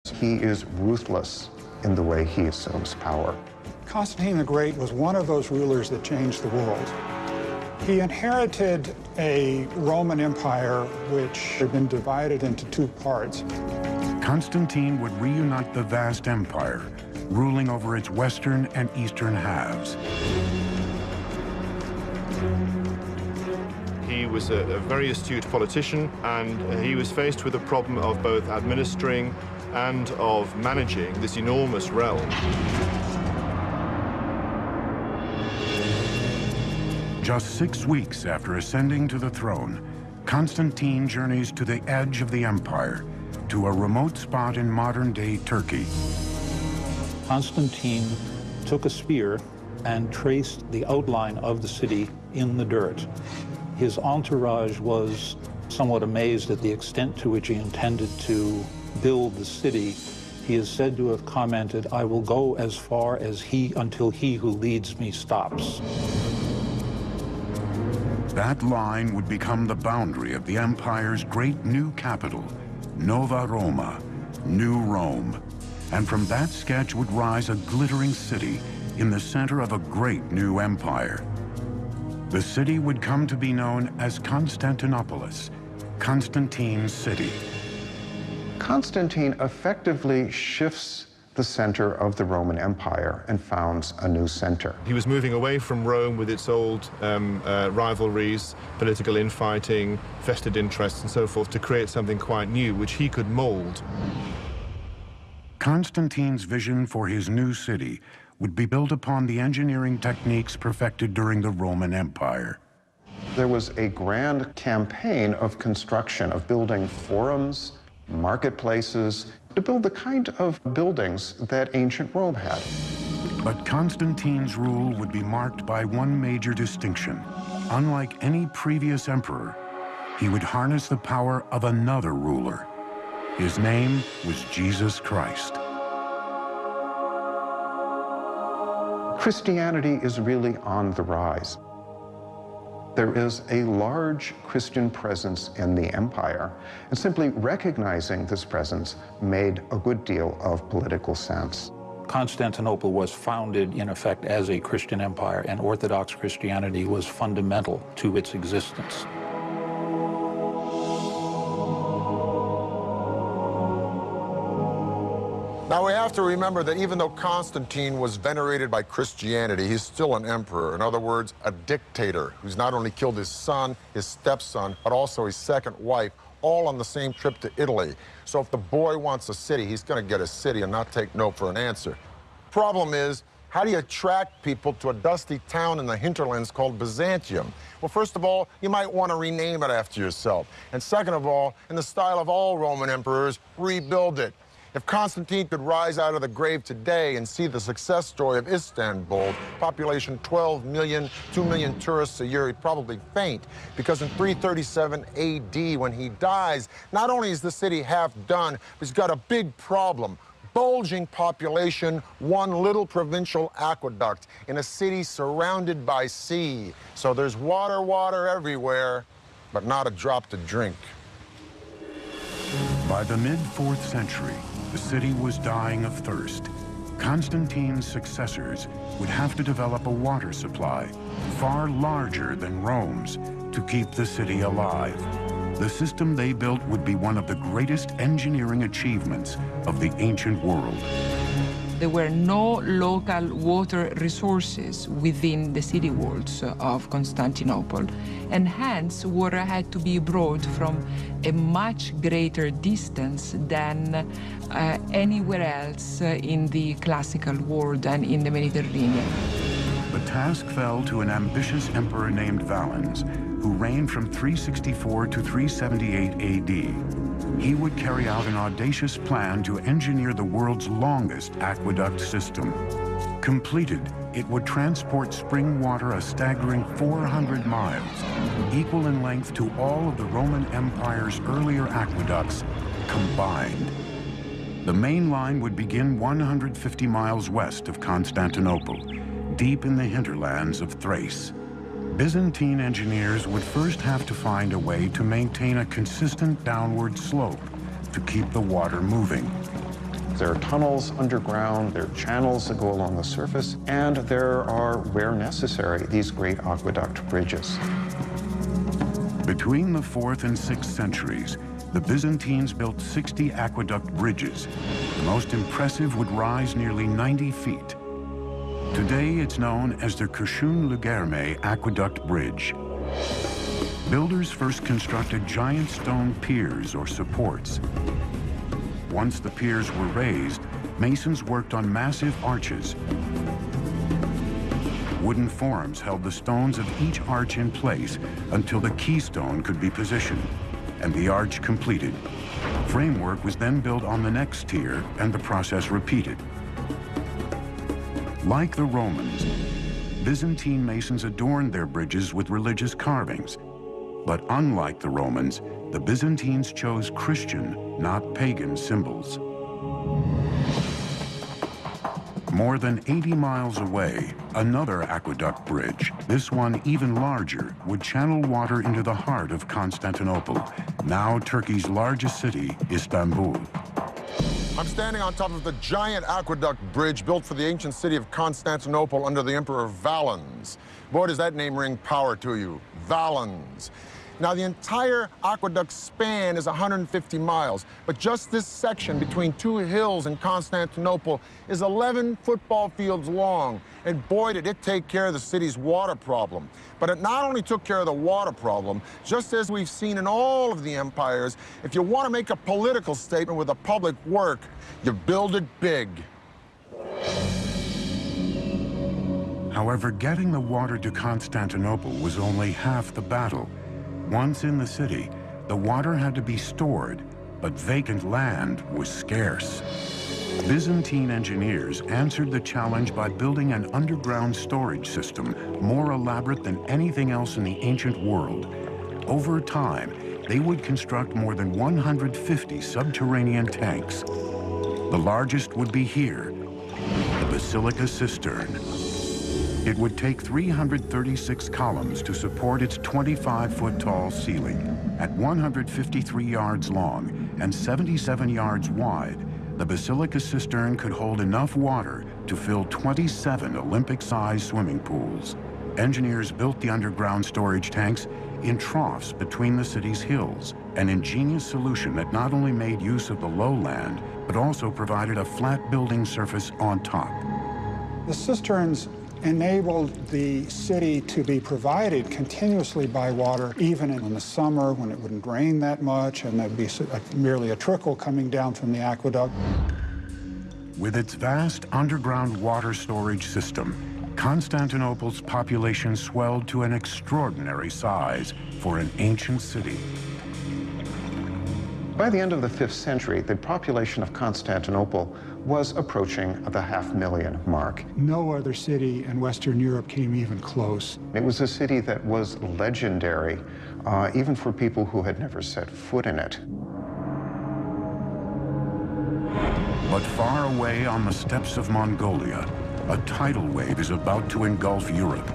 He is ruthless in the way he assumes power. Constantine the Great was one of those rulers that changed the world. He inherited a Roman Empire which had been divided into two parts. Constantine would reunite the vast empire, ruling over its western and eastern halves. He was a very astute politician, and he was faced with the problem of both administering and of managing this enormous realm. Just 6 weeks after ascending to the throne, Constantine journeys to the edge of the empire, to a remote spot in modern-day Turkey. Constantine took a spear and traced the outline of the city in the dirt. His entourage was somewhat amazed at the extent to which he intended to build the city. He is said to have commented, "I will go as far as until he who leads me stops." That line would become the boundary of the empire's great new capital, Nova Roma, New Rome. And from that sketch would rise a glittering city in the center of a great new empire. The city would come to be known as Constantinopolis, Constantine's city. Constantine effectively shifts the center of the Roman Empire and founds a new center. He was moving away from Rome with its old rivalries, political infighting, vested interests and so forth, to create something quite new, which he could mold. Constantine's vision for his new city would be built upon the engineering techniques perfected during the Roman Empire. There was a grand campaign of construction, of building forums, marketplaces, to build the kind of buildings that ancient Rome had. But Constantine's rule would be marked by one major distinction. Unlike any previous emperor, he would harness the power of another ruler. His name was Jesus Christ. Christianity is really on the rise. There is a large Christian presence in the empire, and simply recognizing this presence made a good deal of political sense. Constantinople was founded, in effect, as a Christian empire, and Orthodox Christianity was fundamental to its existence. Now, we have to remember that even though Constantine was venerated by Christianity, he's still an emperor. In other words, a dictator who's not only killed his son, his stepson, but also his second wife, all on the same trip to Italy. So if the boy wants a city, he's going to get a city and not take no for an answer. Problem is, how do you attract people to a dusty town in the hinterlands called Byzantium? Well, first of all, you might want to rename it after yourself. And second of all, in the style of all Roman emperors, rebuild it. If Constantine could rise out of the grave today and see the success story of Istanbul, population 12 million, 2 million tourists a year, he'd probably faint. Because in 337 AD, when he dies, not only is the city half done, but he's got a big problem. Bulging population, one little provincial aqueduct in a city surrounded by sea. So there's water everywhere, but not a drop to drink. By the mid-4th century, the city was dying of thirst. Constantine's successors would have to develop a water supply far larger than Rome's to keep the city alive. The system they built would be one of the greatest engineering achievements of the ancient world. There were no local water resources within the city walls of Constantinople, and hence water had to be brought from a much greater distance than anywhere else in the classical world and in the Mediterranean. The task fell to an ambitious emperor named Valens, who reigned from 364 to 378 AD. He would carry out an audacious plan to engineer the world's longest aqueduct system. Completed, it would transport spring water a staggering 400 miles, equal in length to all of the Roman Empire's earlier aqueducts combined. The main line would begin 150 miles west of Constantinople, deep in the hinterlands of Thrace. Byzantine engineers would first have to find a way to maintain a consistent downward slope to keep the water moving. There are tunnels underground, there are channels that go along the surface, and there are, where necessary, these great aqueduct bridges. Between the 4th and 6th centuries, the Byzantines built 60 aqueduct bridges. The most impressive would rise nearly 90 feet. Today, it's known as the Kuşun-Lugerme Aqueduct Bridge. Builders first constructed giant stone piers or supports. Once the piers were raised, masons worked on massive arches. Wooden forms held the stones of each arch in place until the keystone could be positioned and the arch completed. Framework was then built on the next tier and the process repeated. Like the Romans, Byzantine masons adorned their bridges with religious carvings. But unlike the Romans, the Byzantines chose Christian, not pagan symbols. More than 80 miles away, another aqueduct bridge, this one even larger, would channel water into the heart of Constantinople, now Turkey's largest city, Istanbul. I'm standing on top of the giant aqueduct bridge built for the ancient city of Constantinople under the Emperor Valens. Boy, does that name ring power to you, Valens. Now, the entire aqueduct span is 150 miles, but just this section between two hills in Constantinople is 11 football fields long. And boy, did it take care of the city's water problem. But it not only took care of the water problem, just as we've seen in all of the empires, if you want to make a political statement with a public work, you build it big. However, getting the water to Constantinople was only half the battle. Once in the city, the water had to be stored, but vacant land was scarce. Byzantine engineers answered the challenge by building an underground storage system more elaborate than anything else in the ancient world. Over time, they would construct more than 150 subterranean tanks. The largest would be here, the Basilica Cistern. It would take 336 columns to support its 25-foot-tall ceiling. At 153 yards long and 77 yards wide, the Basilica Cistern could hold enough water to fill 27 Olympic-sized swimming pools. Engineers built the underground storage tanks in troughs between the city's hills, an ingenious solution that not only made use of the lowland, but also provided a flat building surface on top. The cisterns enabled the city to be provided continuously by water, even in the summer when it wouldn't rain that much and there'd be merely a trickle coming down from the aqueduct. With its vast underground water storage system, Constantinople's population swelled to an extraordinary size for an ancient city. By the end of the 5th century, the population of Constantinople was approaching the 500,000 mark. No other city in Western Europe came even close. It was a city that was legendary, even for people who had never set foot in it. But far away on the steppes of Mongolia, a tidal wave is about to engulf Europe.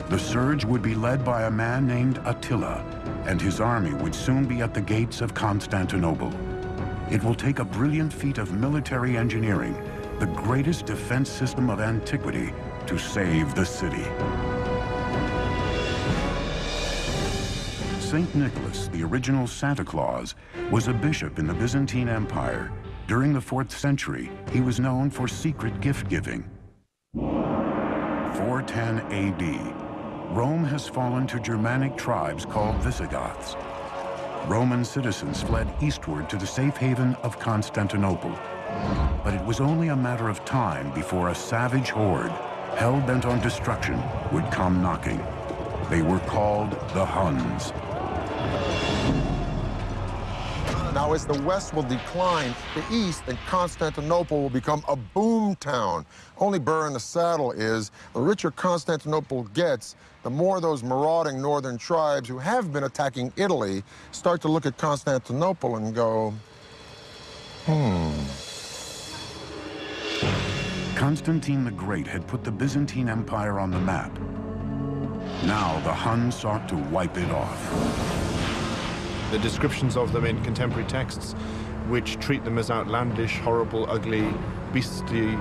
The surge would be led by a man named Attila, and his army would soon be at the gates of Constantinople. It will take a brilliant feat of military engineering, the greatest defense system of antiquity, to save the city. Saint Nicholas, the original Santa Claus, was a bishop in the Byzantine Empire. During the 4th century, he was known for secret gift-giving. 410 AD, Rome has fallen to Germanic tribes called Visigoths. Roman citizens fled eastward to the safe haven of Constantinople. But it was only a matter of time before a savage horde, hell-bent on destruction, would come knocking. They were called the Huns. Now, as the West will decline, the East and Constantinople will become a boom town. Only burr in the saddle is, the richer Constantinople gets, the more those marauding northern tribes who have been attacking Italy start to look at Constantinople and go, Constantine the Great had put the Byzantine Empire on the map. Now the Huns sought to wipe it off. The descriptions of them in contemporary texts which treat them as outlandish, horrible, ugly, beastly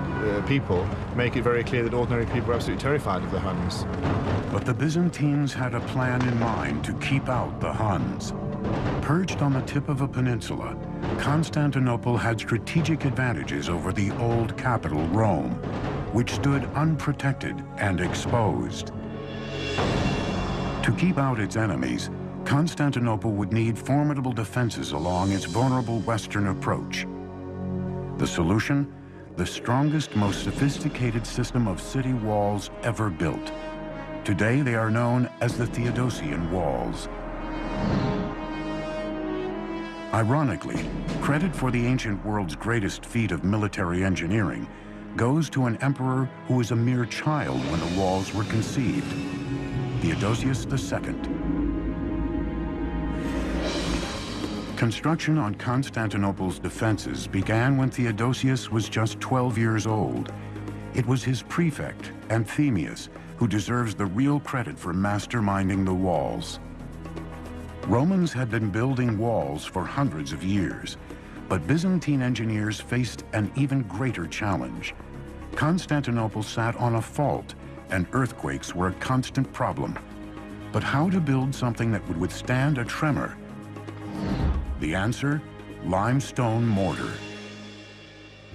people, make it very clear that ordinary people are absolutely terrified of the Huns. But the Byzantines had a plan in mind to keep out the Huns. Perched on the tip of a peninsula, Constantinople had strategic advantages over the old capital, Rome, which stood unprotected and exposed. To keep out its enemies, Constantinople would need formidable defenses along its vulnerable western approach. The solution? The strongest, most sophisticated system of city walls ever built. Today, they are known as the Theodosian Walls. Ironically, credit for the ancient world's greatest feat of military engineering goes to an emperor who was a mere child when the walls were conceived, Theodosius II. Construction on Constantinople's defenses began when Theodosius was just 12 years old. It was his prefect, Anthemius, who deserves the real credit for masterminding the walls. Romans had been building walls for hundreds of years, but Byzantine engineers faced an even greater challenge. Constantinople sat on a fault, and earthquakes were a constant problem. But how to build something that would withstand a tremor? The answer? Limestone mortar.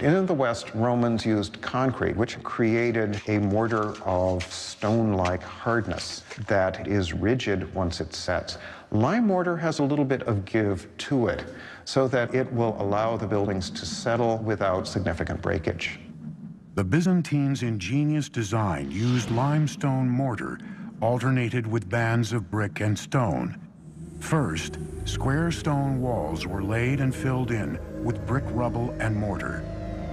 In the West, Romans used concrete, which created a mortar of stone-like hardness that is rigid once it sets. Lime mortar has a little bit of give to it, so that it will allow the buildings to settle without significant breakage. The Byzantines' ingenious design used limestone mortar, alternated with bands of brick and stone. First, square stone walls were laid and filled in with brick rubble and mortar.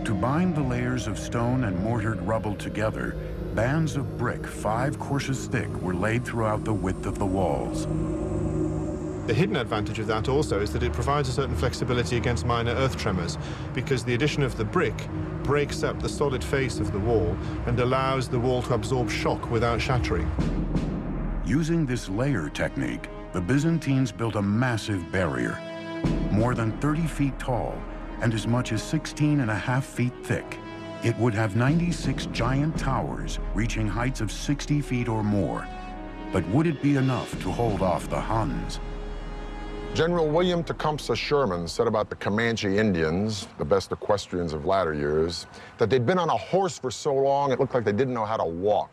To bind the layers of stone and mortared rubble together, bands of brick 5 courses thick were laid throughout the width of the walls. The hidden advantage of that also is that it provides a certain flexibility against minor earth tremors, because the addition of the brick breaks up the solid face of the wall and allows the wall to absorb shock without shattering. Using this layer technique, the Byzantines built a massive barrier, more than 30 feet tall and as much as 16.5 feet thick. It would have 96 giant towers reaching heights of 60 feet or more. But would it be enough to hold off the Huns? General William Tecumseh Sherman said about the Comanche Indians, the best equestrians of latter years, that they'd been on a horse for so long it looked like they didn't know how to walk.